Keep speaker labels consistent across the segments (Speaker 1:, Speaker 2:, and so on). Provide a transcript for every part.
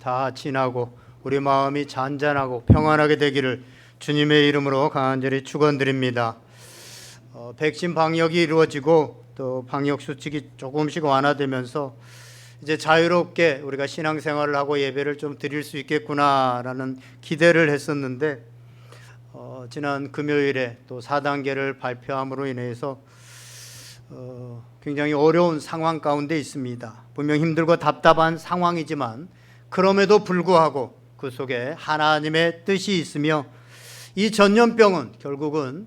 Speaker 1: 다 지나고 우리 마음이 잔잔하고 평안하게 되기를 주님의 이름으로 간절히 축원드립니다. 백신 방역이 이루어지고 또 방역 수칙이 조금씩 완화되면서 이제 자유롭게 우리가 신앙생활을 하고 예배를 좀 드릴 수 있겠구나라는 기대를 했었는데 지난 금요일에 또 4단계를 발표함으로 인해서 굉장히 어려운 상황 가운데 있습니다. 분명 힘들고 답답한 상황이지만 그럼에도 불구하고 그 속에 하나님의 뜻이 있으며 이 전염병은 결국은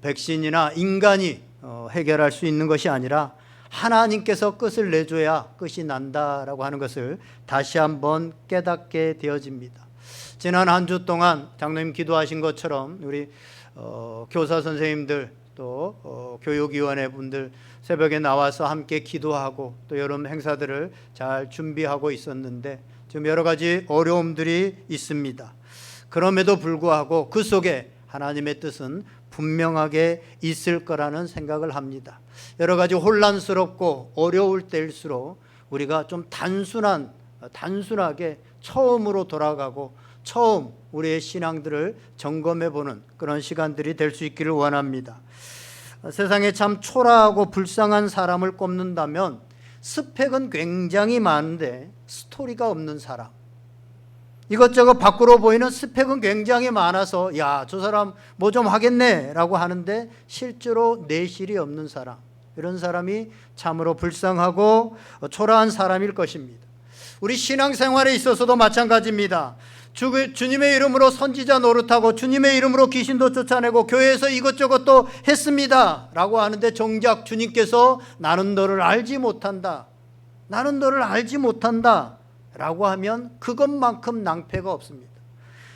Speaker 1: 백신이나 인간이 해결할 수 있는 것이 아니라 하나님께서 끝을 내줘야 끝이 난다라고 하는 것을 다시 한번 깨닫게 되어집니다. 지난 한 주 동안 장로님 기도하신 것처럼 우리 교사 선생님들 또 교육위원회 분들 새벽에 나와서 함께 기도하고 또 여름 행사들을 잘 준비하고 있었는데 지금 여러 가지 어려움들이 있습니다. 그럼에도 불구하고 그 속에 하나님의 뜻은 분명하게 있을 거라는 생각을 합니다. 여러 가지 혼란스럽고 어려울 때일수록 우리가 좀 단순하게 처음으로 돌아가고 처음 우리의 신앙들을 점검해 보는 그런 시간들이 될 수 있기를 원합니다. 세상에 참 초라하고 불쌍한 사람을 꼽는다면 스펙은 굉장히 많은데 스토리가 없는 사람, 이것저것 밖으로 보이는 스펙은 굉장히 많아서 야, 저 사람 뭐 좀 하겠네 라고 하는데 실제로 내실이 없는 사람, 이런 사람이 참으로 불쌍하고 초라한 사람일 것입니다. 우리 신앙생활에 있어서도 마찬가지입니다. 주님의 이름으로 선지자 노릇하고 주님의 이름으로 귀신도 쫓아내고 교회에서 이것저것 또 했습니다 라고 하는데 정작 주님께서 나는 너를 알지 못한다, 나는 너를 알지 못한다 라고 하면 그것만큼 낭패가 없습니다.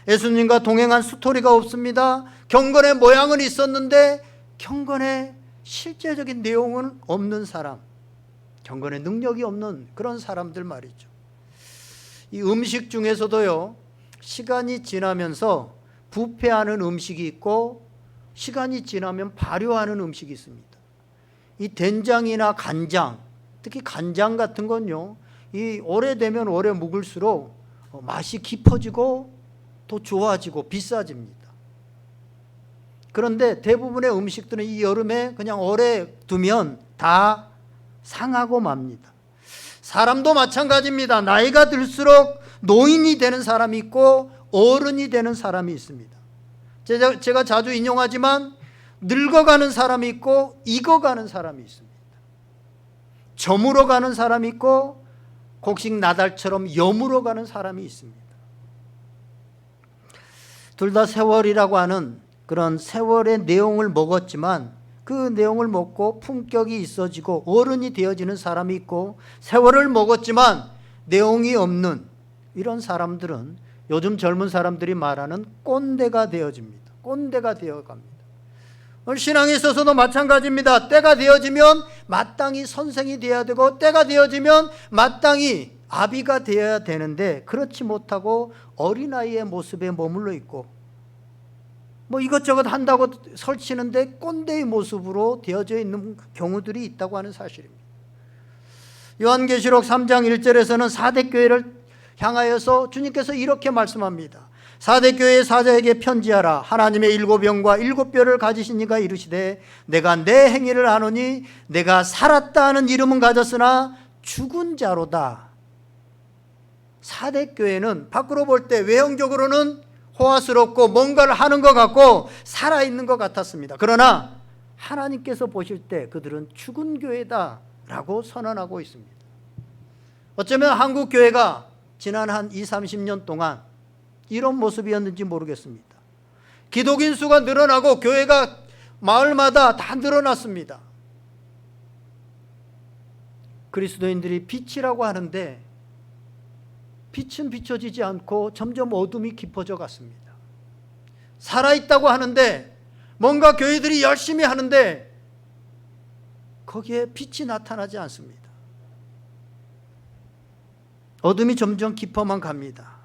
Speaker 1: 예수님과 동행한 스토리가 없습니다. 경건의 모양은 있었는데 경건의 실제적인 내용은 없는 사람, 경건의 능력이 없는 그런 사람들 말이죠. 이 음식 중에서도요, 시간이 지나면서 부패하는 음식이 있고 시간이 지나면 발효하는 음식이 있습니다. 이 된장이나 간장, 특히 간장 같은 건요, 이 오래되면 오래 묵을수록 맛이 깊어지고 또 좋아지고 비싸집니다. 그런데 대부분의 음식들은 이 여름에 그냥 오래 두면 다 상하고 맙니다. 사람도 마찬가지입니다. 나이가 들수록 노인이 되는 사람이 있고 어른이 되는 사람이 있습니다. 제가 자주 인용하지만 늙어가는 사람이 있고 익어가는 사람이 있습니다. 저물어가는 사람이 있고 곡식 나달처럼 여물어가는 사람이 있습니다. 둘 다 세월이라고 하는 그런 세월의 내용을 먹었지만 그 내용을 먹고 품격이 있어지고 어른이 되어지는 사람이 있고, 세월을 먹었지만 내용이 없는 이런 사람들은 요즘 젊은 사람들이 말하는 꼰대가 되어집니다. 꼰대가 되어갑니다. 신앙에 있어서도 마찬가지입니다. 때가 되어지면 마땅히 선생이 되어야 되고 때가 되어지면 마땅히 아비가 되어야 되는데 그렇지 못하고 어린아이의 모습에 머물러 있고 뭐 이것저것 한다고 설치는데 꼰대의 모습으로 되어져 있는 경우들이 있다고 하는 사실입니다. 요한계시록 3장 1절에서는 사대교회를 향하여서 주님께서 이렇게 말씀합니다. 사대교회의 사자에게 편지하라. 하나님의 7영과 7뼈를 가지신 이가 이르시되 내가 내 행위를 아노니 내가 살았다 하는 이름은 가졌으나 죽은 자로다. 사대교회는 밖으로 볼 때 외형적으로는 호화스럽고 뭔가를 하는 것 같고 살아있는 것 같았습니다. 그러나 하나님께서 보실 때 그들은 죽은 교회다라고 선언하고 있습니다. 어쩌면 한국 교회가 지난 한 20, 30년 동안 이런 모습이었는지 모르겠습니다. 기독인 수가 늘어나고 교회가 마을마다 다 늘어났습니다. 그리스도인들이 빛이라고 하는데 빛은 비춰지지 않고 점점 어둠이 깊어져 갔습니다. 살아있다고 하는데 뭔가 교회들이 열심히 하는데 거기에 빛이 나타나지 않습니다. 어둠이 점점 깊어만 갑니다.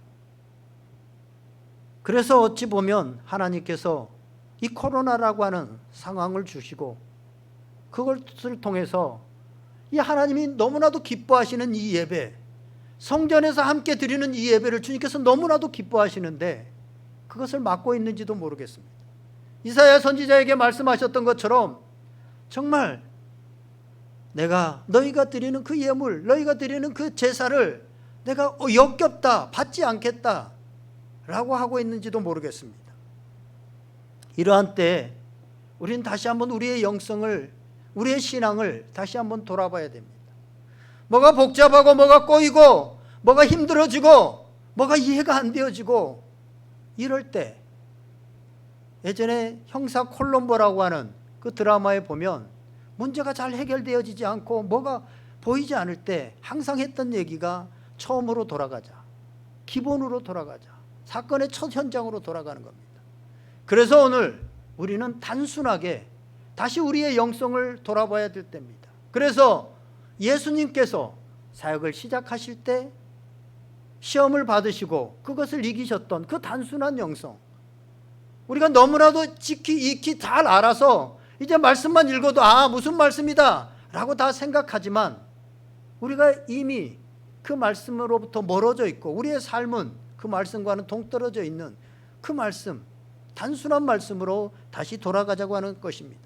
Speaker 1: 그래서 어찌 보면 하나님께서 이 코로나라고 하는 상황을 주시고 그것을 통해서 이 하나님이 너무나도 기뻐하시는 이 예배, 성전에서 함께 드리는 이 예배를 주님께서 너무나도 기뻐하시는데 그것을 막고 있는지도 모르겠습니다. 이사야 선지자에게 말씀하셨던 것처럼 정말 내가 너희가 드리는 그 예물, 너희가 드리는 그 제사를 내가 역겹다, 받지 않겠다 라고 하고 있는지도 모르겠습니다. 이러한 때에 우리는 다시 한번 우리의 영성을, 우리의 신앙을 다시 한번 돌아봐야 됩니다. 뭐가 복잡하고 뭐가 꼬이고 뭐가 힘들어지고 뭐가 이해가 안 되어지고 이럴 때 예전에 형사 콜롬보라고 하는 그 드라마에 보면 문제가 잘 해결되어지지 않고 뭐가 보이지 않을 때 항상 했던 얘기가 처음으로 돌아가자, 기본으로 돌아가자, 사건의 첫 현장으로 돌아가는 겁니다. 그래서 오늘 우리는 단순하게 다시 우리의 영성을 돌아봐야 될 때입니다. 그래서 예수님께서 사역을 시작하실 때 시험을 받으시고 그것을 이기셨던 그 단순한 영성, 우리가 너무나도 익히 잘 알아서 이제 말씀만 읽어도 무슨 말씀이다 라고 다 생각하지만 우리가 이미 그 말씀으로부터 멀어져 있고 우리의 삶은 그 말씀과는 동떨어져 있는 그 말씀, 단순한 말씀으로 다시 돌아가자고 하는 것입니다.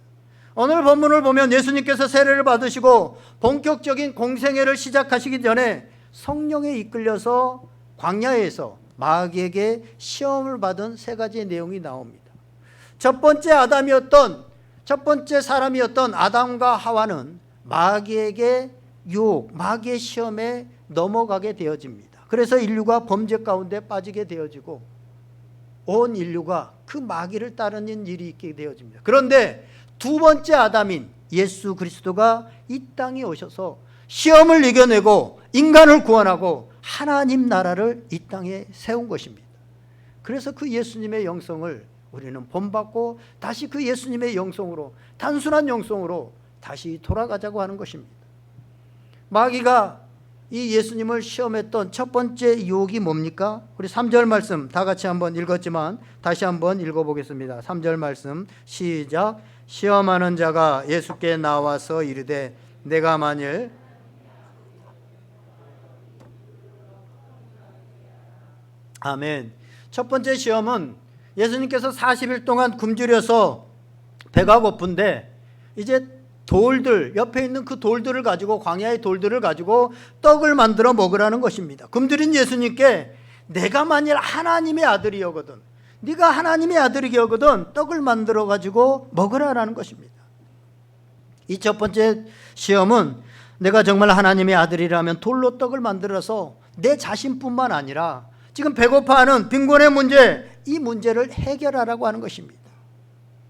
Speaker 1: 오늘 본문을 보면 예수님께서 세례를 받으시고 본격적인 공생애를 시작하시기 전에 성령에 이끌려서 광야에서 마귀에게 시험을 받은 세 가지의 내용이 나옵니다. 첫 번째 사람이었던 아담과 하와는 마귀에게 유혹, 마귀의 시험에 넘어가게 되어집니다. 그래서 인류가 범죄 가운데 빠지게 되어지고 온 인류가 그 마귀를 따르는 일이 있게 되어집니다. 그런데 두 번째 아담인 예수 그리스도가 이 땅에 오셔서 시험을 이겨내고 인간을 구원하고 하나님 나라를 이 땅에 세운 것입니다. 그래서 그 예수님의 영성을 우리는 본받고 다시 그 예수님의 영성으로, 단순한 영성으로 다시 돌아가자고 하는 것입니다. 마귀가 이 예수님을 시험했던 첫 번째 유혹이 뭡니까? 우리 3절 말씀 다 같이 한번 읽었지만 다시 한번 읽어보겠습니다. 3절 말씀 시작. 시험하는 자가 예수께 나와서 이르되 내가 만일 아멘. 첫 번째 시험은 예수님께서 40일 동안 굶주려서 배가 고픈데 이제 돌들, 옆에 있는 그 돌들을 가지고, 광야의 돌들을 가지고 떡을 만들어 먹으라는 것입니다. 굶주린 예수님께 내가 만일 하나님의 아들이거든, 네가 하나님의 아들이거든 떡을 만들어 가지고 먹으라라는 것입니다. 이 첫 번째 시험은 내가 정말 하나님의 아들이라면 돌로 떡을 만들어서 내 자신뿐만 아니라 지금 배고파하는 빈곤의 문제, 이 문제를 해결하라고 하는 것입니다.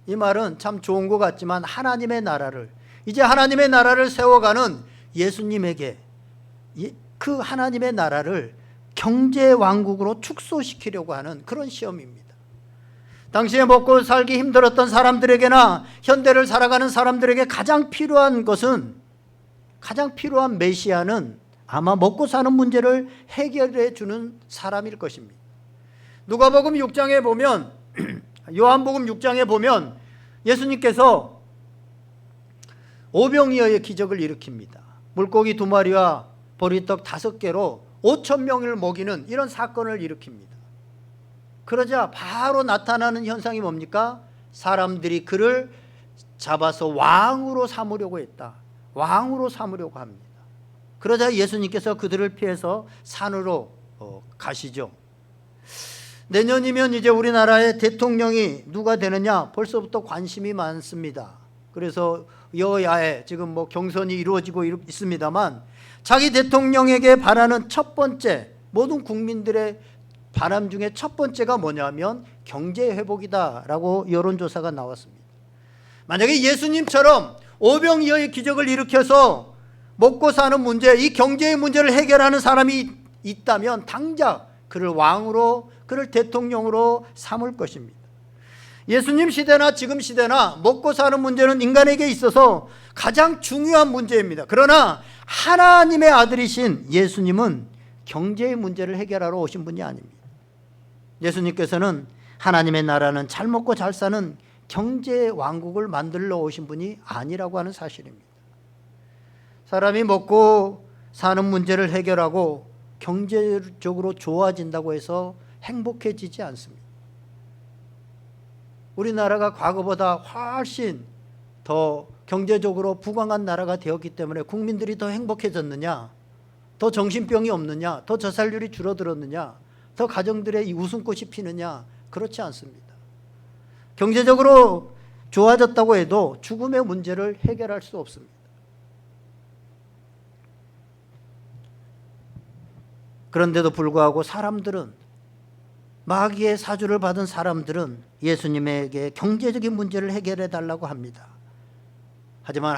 Speaker 1: 이 말은 참 좋은 것 같지만 하나님의 나라를, 이제 하나님의 나라를 세워가는 예수님에게 그 하나님의 나라를 경제 왕국으로 축소시키려고 하는 그런 시험입니다. 당시에 먹고 살기 힘들었던 사람들에게나 현대를 살아가는 사람들에게 가장 필요한 메시아는 아마 먹고 사는 문제를 해결해 주는 사람일 것입니다. 누가복음 6장에 보면, 요한복음 6장에 보면 예수님께서 오병이어의 기적을 일으킵니다. 물고기 2마리와 보리떡 5개로 5,000명을 먹이는 이런 사건을 일으킵니다. 그러자 바로 나타나는 현상이 뭡니까? 사람들이 그를 잡아서 왕으로 삼으려고 했다. 왕으로 삼으려고 합니다. 그러자 예수님께서 그들을 피해서 산으로 가시죠. 내년이면 이제 우리나라의 대통령이 누가 되느냐 벌써부터 관심이 많습니다. 그래서 여야에 지금 경선이 이루어지고 있습니다만 자기 대통령에게 바라는 첫 번째, 모든 국민들의 바람 중에 첫 번째가 뭐냐면 경제 회복이다라고 여론조사가 나왔습니다. 만약에 예수님처럼 오병이어의 기적을 일으켜서 먹고 사는 문제, 이 경제의 문제를 해결하는 사람이 있다면 당장 그를 왕으로, 그를 대통령으로 삼을 것입니다. 예수님 시대나 지금 시대나 먹고 사는 문제는 인간에게 있어서 가장 중요한 문제입니다. 그러나 하나님의 아들이신 예수님은 경제의 문제를 해결하러 오신 분이 아닙니다. 예수님께서는 하나님의 나라는 잘 먹고 잘 사는 경제 왕국을 만들러 오신 분이 아니라고 하는 사실입니다. 사람이 먹고 사는 문제를 해결하고 경제적으로 좋아진다고 해서 행복해지지 않습니다. 우리나라가 과거보다 훨씬 더 경제적으로 부강한 나라가 되었기 때문에 국민들이 더 행복해졌느냐, 더 정신병이 없느냐, 더 저살률이 줄어들었느냐, 더 가정들의 이 웃음꽃이 피느냐? 그렇지 않습니다. 경제적으로 좋아졌다고 해도 죽음의 문제를 해결할 수 없습니다. 그런데도 불구하고 사람들은, 마귀의 사주를 받은 사람들은 예수님에게 경제적인 문제를 해결해 달라고 합니다. 하지만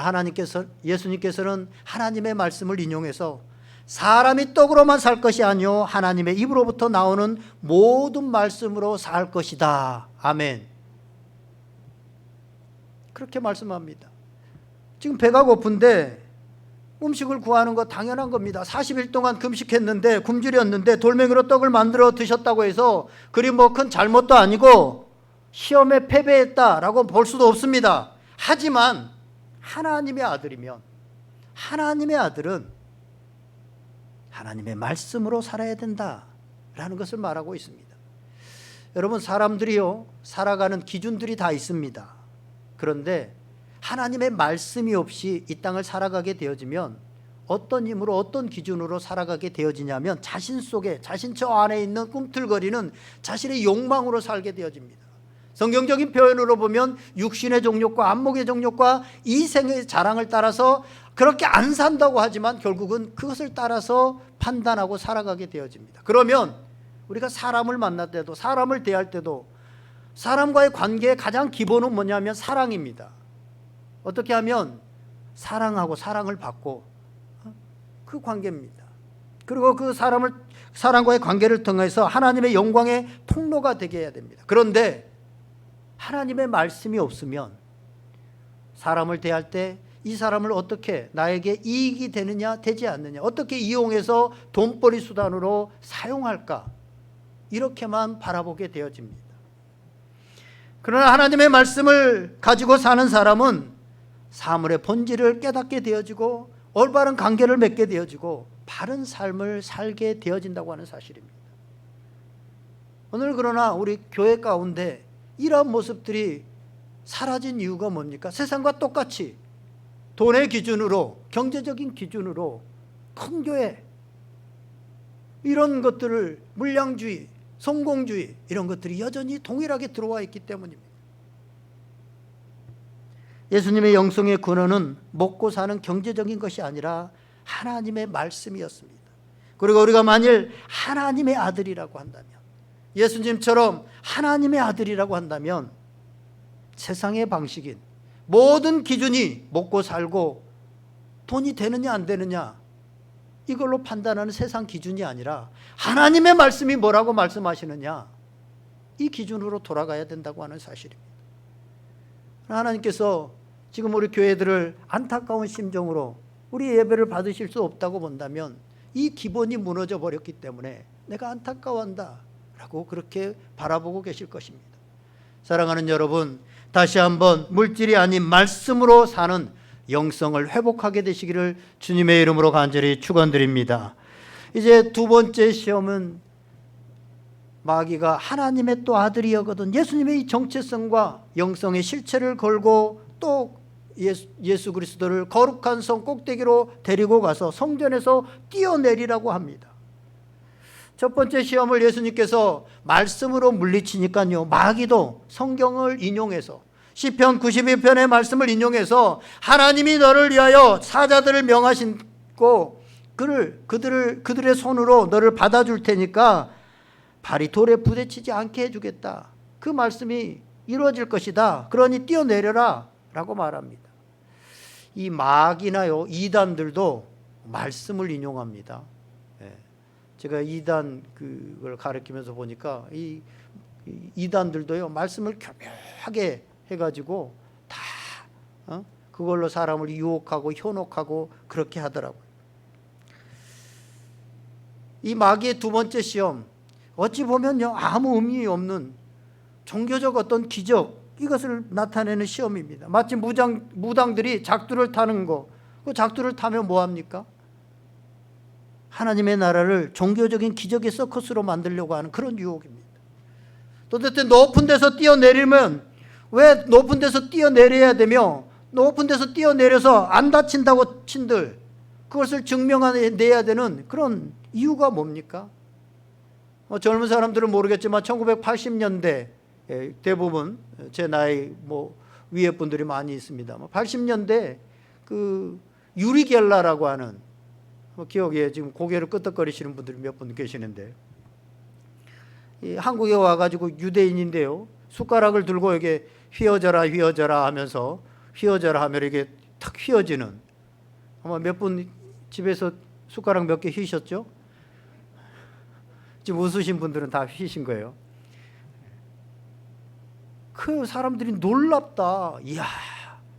Speaker 1: 예수님께서는 하나님의 말씀을 인용해서 사람이 떡으로만 살 것이 아니요 하나님의 입으로부터 나오는 모든 말씀으로 살 것이다. 아멘. 그렇게 말씀합니다. 지금 배가 고픈데 음식을 구하는 거 당연한 겁니다. 40일 동안 금식했는데, 굶주렸는데 돌멩이로 떡을 만들어 드셨다고 해서 그리 뭐 큰 잘못도 아니고 시험에 패배했다라고 볼 수도 없습니다. 하지만 하나님의 아들이면, 하나님의 아들은 하나님의 말씀으로 살아야 된다라는 것을 말하고 있습니다. 여러분, 사람들이요, 살아가는 기준들이 다 있습니다. 그런데 하나님의 말씀이 없이 이 땅을 살아가게 되어지면 어떤 힘으로, 어떤 기준으로 살아가게 되어지냐면 자신 속에, 자신 저 안에 있는 꿈틀거리는 자신의 욕망으로 살게 되어집니다. 성경적인 표현으로 보면 육신의 정욕과 안목의 정욕과 이생의 자랑을 따라서 그렇게 안 산다고 하지만 결국은 그것을 따라서 판단하고 살아가게 되어집니다. 그러면 우리가 사람을 만날 때도, 사람을 대할 때도 사람과의 관계의 가장 기본은 뭐냐면 사랑입니다. 어떻게 하면 사랑하고 사랑을 받고 그 관계입니다. 그리고 그 사람과의 관계를 통해서 하나님의 영광의 통로가 되게 해야 됩니다. 그런데 하나님의 말씀이 없으면 사람을 대할 때 이 사람을 어떻게 나에게 이익이 되느냐 되지 않느냐, 어떻게 이용해서 돈벌이 수단으로 사용할까, 이렇게만 바라보게 되어집니다. 그러나 하나님의 말씀을 가지고 사는 사람은 사물의 본질을 깨닫게 되어지고 올바른 관계를 맺게 되어지고 바른 삶을 살게 되어진다고 하는 사실입니다. 오늘 그러나 우리 교회 가운데 이러한 모습들이 사라진 이유가 뭡니까? 세상과 똑같이 돈의 기준으로, 경제적인 기준으로 큰 교회, 이런 것들을, 물량주의, 성공주의, 이런 것들이 여전히 동일하게 들어와 있기 때문입니다. 예수님의 영성의 근원은 먹고 사는 경제적인 것이 아니라 하나님의 말씀이었습니다. 그리고 우리가 만일 하나님의 아들이라고 한다면, 예수님처럼 하나님의 아들이라고 한다면 세상의 방식인 모든 기준이 먹고 살고 돈이 되느냐 안 되느냐 이걸로 판단하는 세상 기준이 아니라 하나님의 말씀이 뭐라고 말씀하시느냐, 이 기준으로 돌아가야 된다고 하는 사실입니다. 하나님께서 지금 우리 교회들을 안타까운 심정으로 우리 예배를 받으실 수 없다고 본다면 이 기본이 무너져 버렸기 때문에 내가 안타까워한다 라고 그렇게 바라보고 계실 것입니다. 사랑하는 여러분, 다시 한번 물질이 아닌 말씀으로 사는 영성을 회복하게 되시기를 주님의 이름으로 간절히 축원드립니다. 이제 두 번째 시험은 마귀가 하나님의 또 아들이었거든, 예수님의 이 정체성과 영성의 실체를 걸고 또 예수 그리스도를 거룩한 성 꼭대기로 데리고 가서 성전에서 뛰어내리라고 합니다. 첫 번째 시험을 예수님께서 말씀으로 물리치니까요, 마귀도 성경을 인용해서 시편 92편의 말씀을 인용해서 하나님이 너를 위하여 사자들을 명하시고 그들의 손으로 너를 받아줄 테니까 발이 돌에 부딪히지 않게 해주겠다, 그 말씀이 이루어질 것이다, 그러니 뛰어내려라 라고 말합니다. 이 마귀나요, 이단들도 말씀을 인용합니다. 제가 이단 그걸 가르치면서 보니까 이 이단들도요, 말씀을 교묘하게 해가지고 다 그걸로 사람을 유혹하고 현혹하고 그렇게 하더라고요. 이 마귀의 두 번째 시험, 어찌 보면요 아무 의미 없는 종교적 어떤 기적, 이것을 나타내는 시험입니다. 마치 무당들이 작두를 타는 거, 그 작두를 타면 뭐합니까? 하나님의 나라를 종교적인 기적의 서커스로 만들려고 하는 그런 유혹입니다. 도대체 높은 데서 뛰어내리면 왜 높은 데서 뛰어내려야 되며, 높은 데서 뛰어내려서 안 다친다고 친들 그것을 증명해내야 되는 그런 이유가 뭡니까? 젊은 사람들은 모르겠지만 1980년대 대부분 제 나이 위에 분들이 많이 있습니다. 80년대 그 유리겔라라고 하는, 기억에 지금 고개를 끄덕거리시는 분들이 몇 분 계시는데, 한국에 와가지고 유대인인데요, 숟가락을 들고 이게 휘어져라 휘어져라 하면서, 휘어져라 하면 이게 탁 휘어지는, 아마 몇 분 집에서 숟가락 몇 개 휘셨죠? 지금 웃으신 분들은 다 휘신 거예요. 그 사람들이 놀랍다, 이야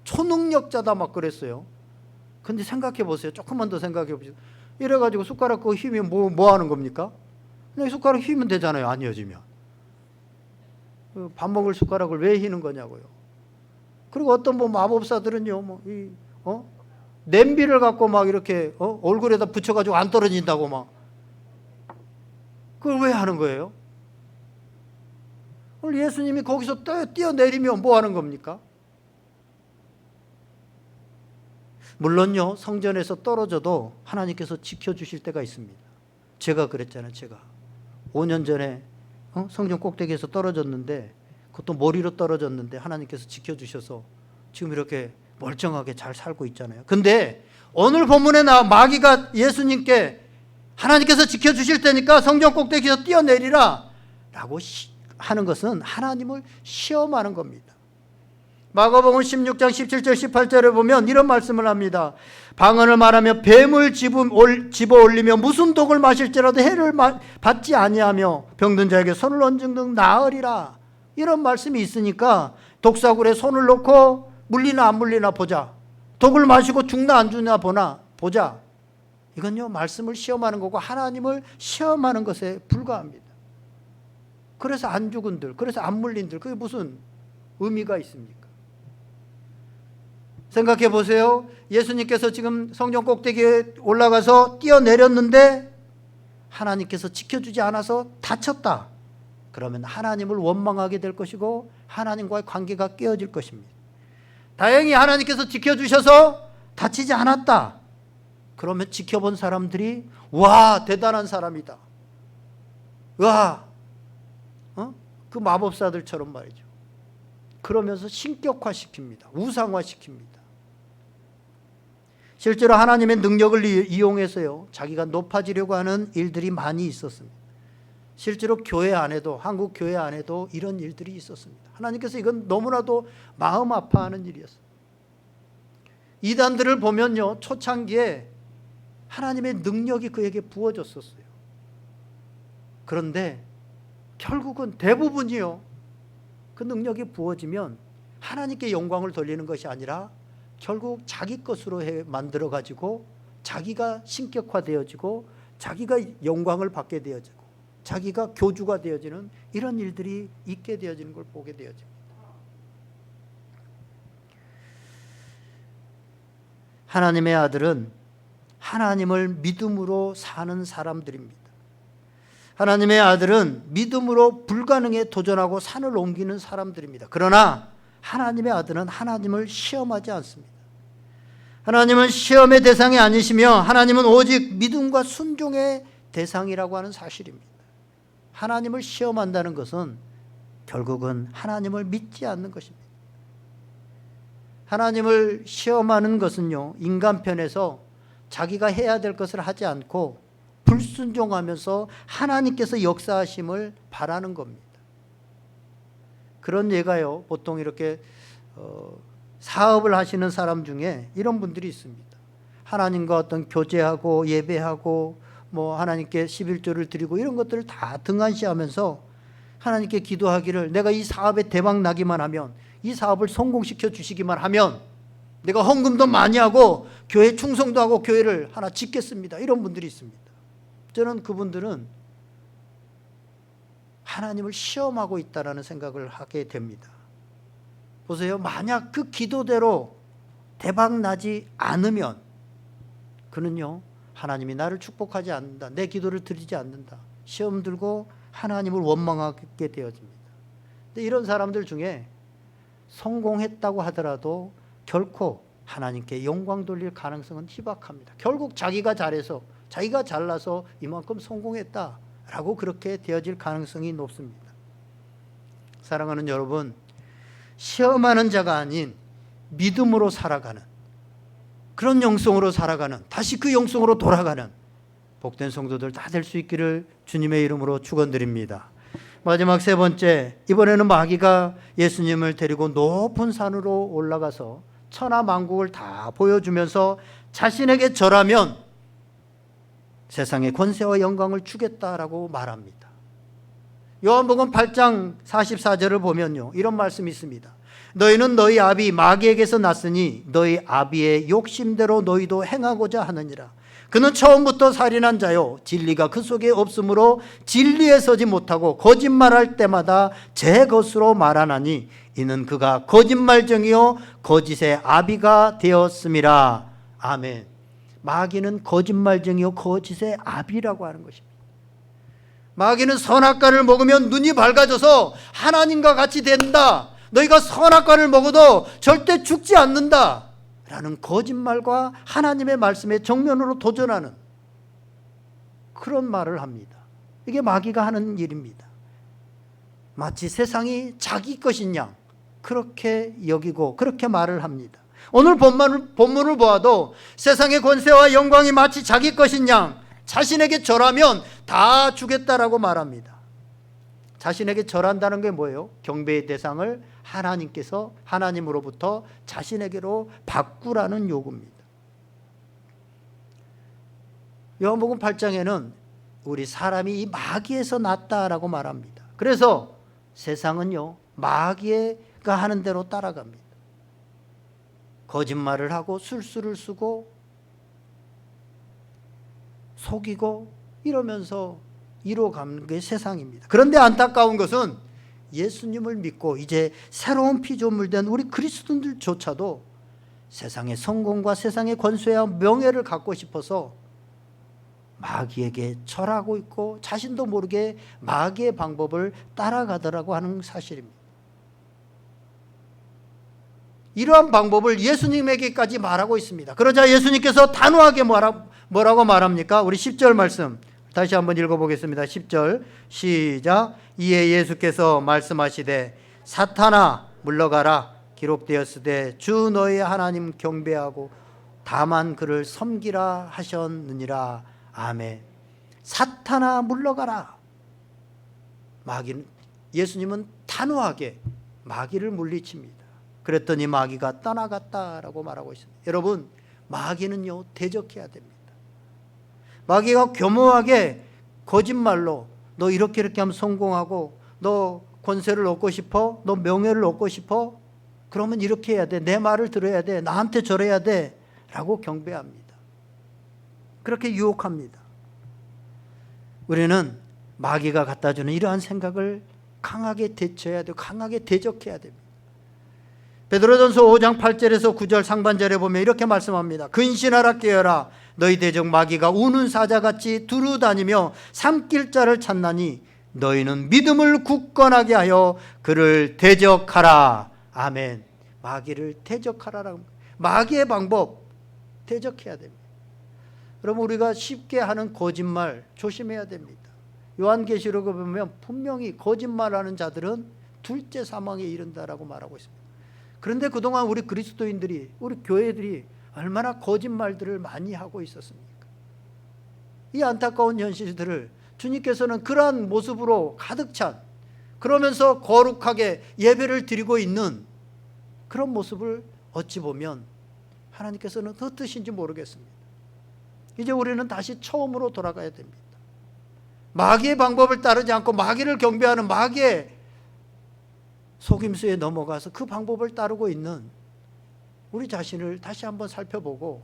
Speaker 1: 초능력자다 막 그랬어요. 근데 생각해 보세요. 조금만 더 생각해 보세요. 이래가지고 숟가락 그거 휘면 뭐 하는 겁니까? 그냥 숟가락 휘면 되잖아요, 안 휘어지면. 밥 먹을 숟가락을 왜 휘는 거냐고요. 그리고 어떤 마법사들은요, 냄비를 갖고 막 이렇게 얼굴에다 붙여가지고 안 떨어진다고 막. 그걸 왜 하는 거예요? 오늘 예수님이 거기서 뛰어내리면 뭐 하는 겁니까? 물론요, 성전에서 떨어져도 하나님께서 지켜주실 때가 있습니다. 제가 그랬잖아요. 제가 5년 전에 성전 꼭대기에서 떨어졌는데, 그것도 머리로 떨어졌는데 하나님께서 지켜주셔서 지금 이렇게 멀쩡하게 잘 살고 있잖아요. 근데 오늘 본문에 마귀가 예수님께 하나님께서 지켜주실 테니까 성전 꼭대기에서 뛰어내리라 라고 하는 것은 하나님을 시험하는 겁니다. 마가복음 16장 17절 18절에 보면 이런 말씀을 합니다. 방언을 말하며 뱀을 집어 올리며 무슨 독을 마실지라도 해를 받지 아니하며 병든 자에게 손을 얹은 등 나으리라. 이런 말씀이 있으니까 독사굴에 손을 놓고 물리나 안 물리나 보자. 독을 마시고 죽나 안 죽나 보자. 이건요, 말씀을 시험하는 거고 하나님을 시험하는 것에 불과합니다. 그래서 안 죽은들, 그래서 안 물린들, 그게 무슨 의미가 있습니까? 생각해 보세요. 예수님께서 지금 성전 꼭대기에 올라가서 뛰어내렸는데 하나님께서 지켜주지 않아서 다쳤다. 그러면 하나님을 원망하게 될 것이고 하나님과의 관계가 깨어질 것입니다. 다행히 하나님께서 지켜주셔서 다치지 않았다. 그러면 지켜본 사람들이 와, 대단한 사람이다. 와, 그 마법사들처럼 말이죠. 그러면서 신격화시킵니다. 우상화시킵니다. 실제로 하나님의 능력을 이용해서요, 자기가 높아지려고 하는 일들이 많이 있었습니다. 실제로 교회 안에도, 한국 교회 안에도 이런 일들이 있었습니다. 하나님께서 이건 너무나도 마음 아파하는 일이었어요. 이단들을 보면요, 초창기에 하나님의 능력이 그에게 부어졌었어요. 그런데 결국은 대부분이요, 그 능력이 부어지면 하나님께 영광을 돌리는 것이 아니라 결국 자기 것으로 만들어 가지고 자기가 신격화되어지고 자기가 영광을 받게 되어지고 자기가 교주가 되어지는 이런 일들이 있게 되어지는 걸 보게 되어집니다. 하나님의 아들은 하나님을 믿음으로 사는 사람들입니다. 하나님의 아들은 믿음으로 불가능에 도전하고 산을 옮기는 사람들입니다. 그러나 하나님의 아들은 하나님을 시험하지 않습니다. 하나님은 시험의 대상이 아니시며 하나님은 오직 믿음과 순종의 대상이라고 하는 사실입니다. 하나님을 시험한다는 것은 결국은 하나님을 믿지 않는 것입니다. 하나님을 시험하는 것은요, 인간 편에서 자기가 해야 될 것을 하지 않고 불순종하면서 하나님께서 역사하심을 바라는 겁니다. 그런 예가요, 보통 이렇게 사업을 하시는 사람 중에 이런 분들이 있습니다. 하나님과 어떤 교제하고 예배하고 하나님께 11조를 드리고 이런 것들을 다 등한시하면서 하나님께 기도하기를, 내가 이 사업에 대박 나기만 하면, 이 사업을 성공시켜 주시기만 하면 내가 헌금도 많이 하고 교회 충성도 하고 교회를 하나 짓겠습니다. 이런 분들이 있습니다. 저는 그분들은 하나님을 시험하고 있다는 생각을 하게 됩니다. 보세요. 만약 그 기도대로 대박 나지 않으면 그는요, 하나님이 나를 축복하지 않는다, 내 기도를 드리지 않는다, 시험 들고 하나님을 원망하게 되어집니다. 근데 이런 사람들 중에 성공했다고 하더라도 결코 하나님께 영광 돌릴 가능성은 희박합니다. 결국 자기가 잘해서, 자기가 잘나서 이만큼 성공했다라고 그렇게 되어질 가능성이 높습니다. 사랑하는 여러분, 시험하는 자가 아닌 믿음으로 살아가는, 그런 영성으로 살아가는, 다시 그 영성으로 돌아가는 복된 성도들 다 될 수 있기를 주님의 이름으로 축원드립니다. 마지막 세 번째, 이번에는 마귀가 예수님을 데리고 높은 산으로 올라가서 천하만국을 다 보여주면서 자신에게 절하면 세상의 권세와 영광을 주겠다라고 말합니다. 요한복음 8장 44절을 보면요, 이런 말씀이 있습니다. 너희는 너희 아비 마귀에게서 났으니 너희 아비의 욕심대로 너희도 행하고자 하느니라. 그는 처음부터 살인한 자요, 진리가 그 속에 없으므로 진리에 서지 못하고 거짓말할 때마다 제 것으로 말하나니 이는 그가 거짓말쟁이요 거짓의 아비가 되었음이라. 아멘. 마귀는 거짓말쟁이요 거짓의 아비라고 하는 것입니다. 마귀는 선악과를 먹으면 눈이 밝아져서 하나님과 같이 된다, 너희가 선악과를 먹어도 절대 죽지 않는다 라는 거짓말과 하나님의 말씀에 정면으로 도전하는 그런 말을 합니다. 이게 마귀가 하는 일입니다. 마치 세상이 자기 것인 양 그렇게 여기고 그렇게 말을 합니다. 오늘 본문을 보아도 세상의 권세와 영광이 마치 자기 것인 양 자신에게 절하면 다 주겠다라고 말합니다. 자신에게 절한다는 게 뭐예요? 경배의 대상을 하나님으로부터 자신에게로 바꾸라는 요구입니다. 요한복음 8장에는 우리 사람이 이 마귀에서 났다라고 말합니다. 그래서 세상은요, 마귀가 하는 대로 따라갑니다. 거짓말을 하고 술수를 쓰고 속이고 이러면서 이루어가는 게 세상입니다. 그런데 안타까운 것은 예수님을 믿고 이제 새로운 피조물 된 우리 그리스도인들조차도 세상의 성공과 세상의 권세와 명예를 갖고 싶어서 마귀에게 절하고 있고 자신도 모르게 마귀의 방법을 따라가더라고 하는 사실입니다. 이러한 방법을 예수님에게까지 말하고 있습니다. 그러자 예수님께서 단호하게 뭐라고 말합니까? 우리 10절 말씀 다시 한번 읽어보겠습니다. 10절 시작. 이에 예수께서 말씀하시되 사탄아 물러가라, 기록되었으되 주 너희 하나님 경배하고 다만 그를 섬기라 하셨느니라. 아멘. 사탄아 물러가라. 예수님은 단호하게 마귀를 물리칩니다. 그랬더니 마귀가 떠나갔다라고 말하고 있습니다. 여러분, 마귀는요 대적해야 됩니다. 마귀가 교묘하게 거짓말로 너 이렇게 하면 성공하고, 너 권세를 얻고 싶어, 너 명예를 얻고 싶어, 그러면 이렇게 해야 돼, 내 말을 들어야 돼, 나한테 절해야 돼 라고 경배합니다. 그렇게 유혹합니다. 우리는 마귀가 갖다주는 이러한 생각을 강하게 대처해야 되고 강하게 대적해야 됩니다. 베드로전서 5장 8절에서 9절 상반절에 보면 이렇게 말씀합니다. 근신하라 깨어라, 너희 대적 마귀가 우는 사자같이 두루다니며 삼킬 자를 찾나니 너희는 믿음을 굳건하게 하여 그를 대적하라. 아멘. 마귀를 대적하라라고. 마귀의 방법 대적해야 됩니다. 여러분, 우리가 쉽게 하는 거짓말 조심해야 됩니다. 요한계시록을 보면 분명히 거짓말하는 자들은 둘째 사망에 이른다라고 말하고 있습니다. 그런데 그동안 우리 그리스도인들이, 우리 교회들이 얼마나 거짓말들을 많이 하고 있었습니까? 이 안타까운 현실들을 주님께서는 그러한 모습으로 가득 찬, 그러면서 거룩하게 예배를 드리고 있는 그런 모습을 어찌 보면 하나님께서는 어떠신지 모르겠습니다. 이제 우리는 다시 처음으로 돌아가야 됩니다. 마귀의 방법을 따르지 않고 마귀를 경배하는 마귀의 속임수에 넘어가서 그 방법을 따르고 있는 우리 자신을 다시 한번 살펴보고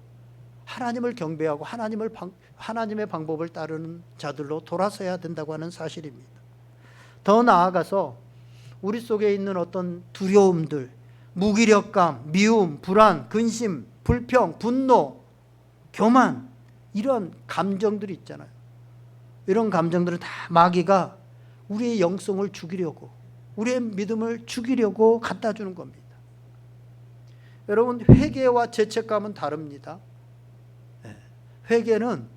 Speaker 1: 하나님을 경배하고 하나님의 방법을 따르는 자들로 돌아서야 된다고 하는 사실입니다. 더 나아가서 우리 속에 있는 어떤 두려움들, 무기력감, 미움, 불안, 근심, 불평, 분노, 교만, 이런 감정들이 있잖아요. 이런 감정들은 다 마귀가 우리의 영성을 죽이려고, 우리의 믿음을 죽이려고 갖다 주는 겁니다. 여러분, 회개와 죄책감은 다릅니다. 회개는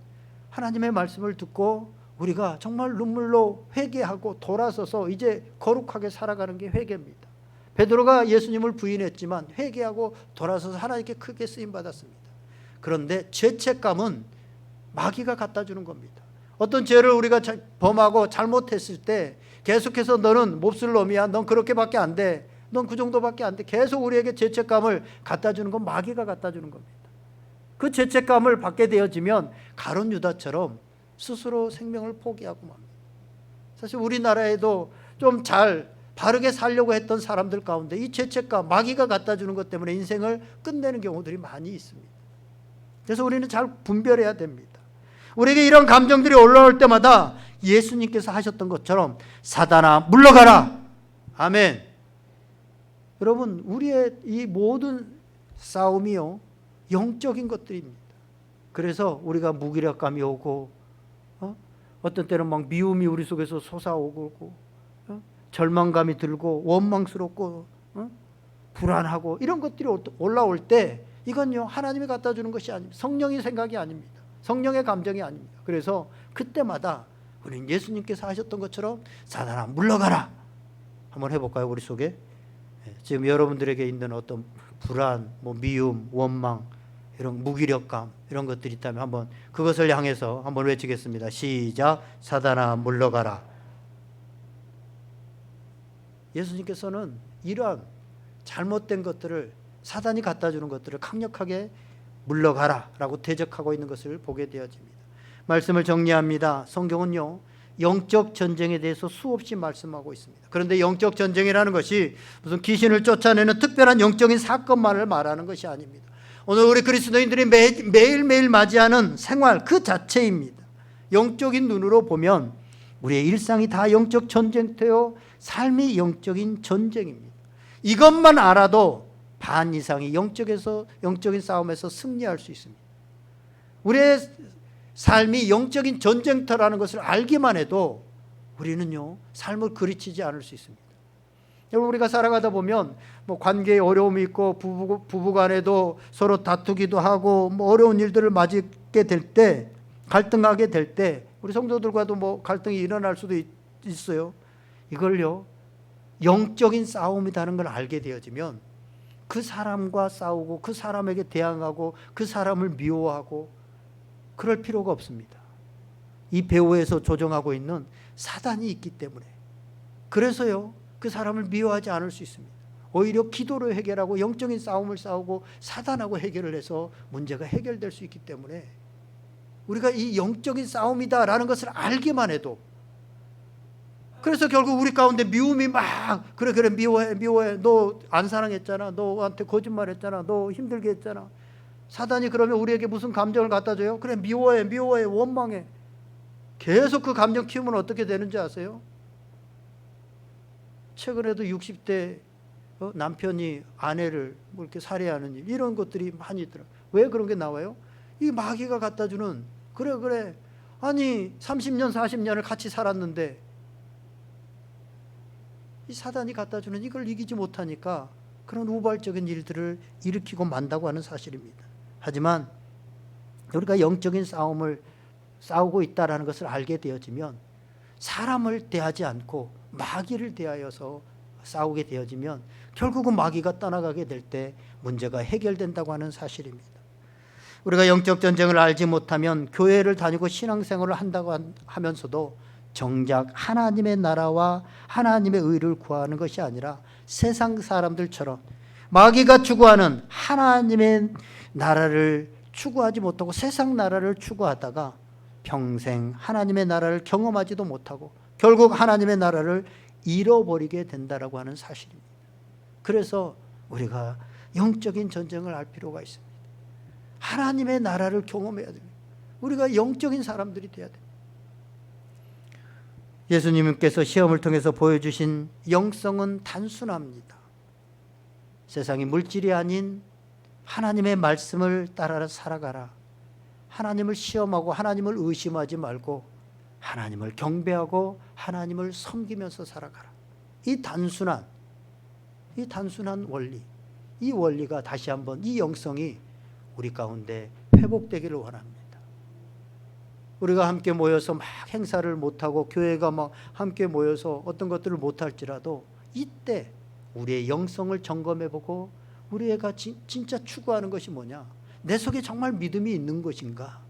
Speaker 1: 하나님의 말씀을 듣고 우리가 정말 눈물로 회개하고 돌아서서 이제 거룩하게 살아가는 게 회개입니다. 베드로가 예수님을 부인했지만 회개하고 돌아서서 하나님께 크게 쓰임받았습니다. 그런데 죄책감은 마귀가 갖다 주는 겁니다. 어떤 죄를 우리가 범하고 잘못했을 때 계속해서 너는 몹쓸 놈이야, 넌 그렇게밖에 안 돼, 넌 그 정도밖에 안 돼, 계속 우리에게 죄책감을 갖다 주는 건 마귀가 갖다 주는 겁니다. 그 죄책감을 받게 되어지면 가룟 유다처럼 스스로 생명을 포기하고 맙니다. 사실 우리나라에도 좀 잘 바르게 살려고 했던 사람들 가운데 이 죄책감, 마귀가 갖다 주는 것 때문에 인생을 끝내는 경우들이 많이 있습니다. 그래서 우리는 잘 분별해야 됩니다. 우리에게 이런 감정들이 올라올 때마다 예수님께서 하셨던 것처럼 사단아 물러가라. 아멘. 여러분, 우리의 이 모든 싸움이요, 영적인 것들입니다. 그래서 우리가 무기력감이 오고 어떤 때는 막 미움이 우리 속에서 솟아오고 절망감이 들고 원망스럽고 불안하고 이런 것들이 올라올 때 이건요, 하나님이 갖다 주는 것이 아닙니다. 성령의 생각이 아닙니다. 성령의 감정이 아닙니다. 그래서 그때마다 우리는 예수님께서 하셨던 것처럼 사단아 물러가라. 한번 해볼까요? 우리 속에 지금 여러분들에게 있는 어떤 불안, 미움, 원망, 이런 무기력감, 이런 것들이 있다면 한번 그것을 향해서 한번 외치겠습니다. 시작. 사단아 물러가라. 예수님께서는 이러한 잘못된 것들을, 사단이 갖다 주는 것들을 강력하게 물러가라 라고 대적하고 있는 것을 보게 되어집니다. 말씀을 정리합니다. 성경은요, 영적 전쟁에 대해서 수없이 말씀하고 있습니다. 그런데 영적 전쟁이라는 것이 무슨 귀신을 쫓아내는 특별한 영적인 사건만을 말하는 것이 아닙니다. 오늘 우리 그리스도인들이 매일매일 맞이하는 생활 그 자체입니다. 영적인 눈으로 보면 우리의 일상이 다 영적 전쟁터요, 삶이 영적인 전쟁입니다. 이것만 알아도 반 이상이 영적인 싸움에서 승리할 수 있습니다. 우리의 삶이 영적인 전쟁터라는 것을 알기만 해도 우리는요, 삶을 그르치지 않을 수 있습니다. 여러분, 우리가 살아가다 보면 관계에 어려움이 있고 부부간에도 서로 다투기도 하고 어려운 일들을 맞게 될 때, 갈등하게 될 때 우리 성도들과도 갈등이 일어날 수도 있어요. 이걸요, 영적인 싸움이라는 걸 알게 되어지면 그 사람과 싸우고 그 사람에게 대항하고 그 사람을 미워하고 그럴 필요가 없습니다. 이 배후에서 조종하고 있는 사단이 있기 때문에, 그래서요, 그 사람을 미워하지 않을 수 있습니다. 오히려 기도로 해결하고 영적인 싸움을 싸우고 사단하고 해결을 해서 문제가 해결될 수 있기 때문에 우리가 이 영적인 싸움이다라는 것을 알기만 해도, 그래서 결국 우리 가운데 미움이 막 그래 미워해 너 안 사랑했잖아, 너한테 거짓말했잖아, 너 힘들게 했잖아. 사단이 그러면 우리에게 무슨 감정을 갖다 줘요? 그래 미워해 원망해. 계속 그 감정 키우면 어떻게 되는지 아세요? 최근에도 60대 남편이 아내를 이렇게 살해하는 일, 이런 것들이 많이 있더라고요. 왜 그런 게 나와요? 이 마귀가 갖다 주는, 그래 아니 30년 40년을 같이 살았는데 이 사단이 갖다 주는 이걸 이기지 못하니까 그런 우발적인 일들을 일으키고 만다고 하는 사실입니다. 하지만 우리가 영적인 싸움을 싸우고 있다는 것을 알게 되어지면, 사람을 대하지 않고 마귀를 대하여서 싸우게 되어지면 결국은 마귀가 떠나가게 될 때 문제가 해결된다고 하는 사실입니다. 우리가 영적 전쟁을 알지 못하면 교회를 다니고 신앙생활을 한다고 하면서도 정작 하나님의 나라와 하나님의 의를 구하는 것이 아니라 세상 사람들처럼 마귀가 추구하는 하나님의 나라를 추구하지 못하고 세상 나라를 추구하다가 평생 하나님의 나라를 경험하지도 못하고 결국 하나님의 나라를 잃어버리게 된다라고 하는 사실입니다. 그래서 우리가 영적인 전쟁을 알 필요가 있습니다. 하나님의 나라를 경험해야 됩니다. 우리가 영적인 사람들이 돼야 됩니다. 예수님께서 시험을 통해서 보여주신 영성은 단순합니다. 세상이 물질이 아닌 하나님의 말씀을 따라 살아가라. 하나님을 시험하고 하나님을 의심하지 말고 하나님을 경배하고 하나님을 섬기면서 살아가라. 이 단순한 원리, 이 원리가 다시 한번 이 영성이 우리 가운데 회복되기를 원합니다. 우리가 함께 모여서 막 행사를 못하고 교회가 막 함께 모여서 어떤 것들을 못할지라도 이때 우리의 영성을 점검해보고 우리가 진짜 추구하는 것이 뭐냐, 내 속에 정말 믿음이 있는 것인가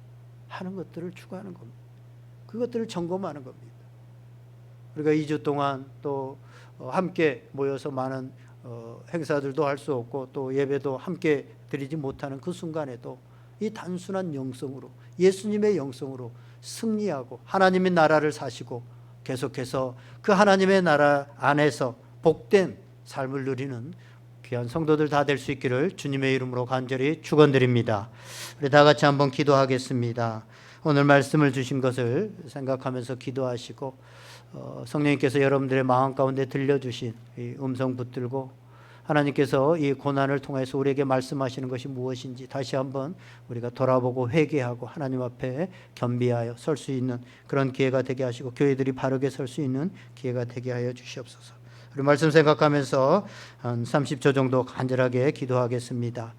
Speaker 1: 하는 것들을 추구하는 겁니다. 그것들을 점검하는 겁니다. 우리가 2주 동안 또 함께 모여서 많은 행사들도 할 수 없고 또 예배도 함께 드리지 못하는 그 순간에도 이 단순한 영성으로, 예수님의 영성으로 승리하고 하나님의 나라를 사시고 계속해서 그 하나님의 나라 안에서 복된 삶을 누리는 귀한 성도들 다 될 수 있기를 주님의 이름으로 간절히 축원드립니다. 우리 다 같이 한번 기도하겠습니다. 오늘 말씀을 주신 것을 생각하면서 기도하시고 성령님께서 여러분들의 마음 가운데 들려주신 이 음성 붙들고 하나님께서 이 고난을 통해서 우리에게 말씀하시는 것이 무엇인지 다시 한번 우리가 돌아보고 회개하고 하나님 앞에 겸비하여 설 수 있는 그런 기회가 되게 하시고 교회들이 바르게 설 수 있는 기회가 되게 하여 주시옵소서. 우리 말씀 생각하면서 한 30초 정도 간절하게 기도하겠습니다.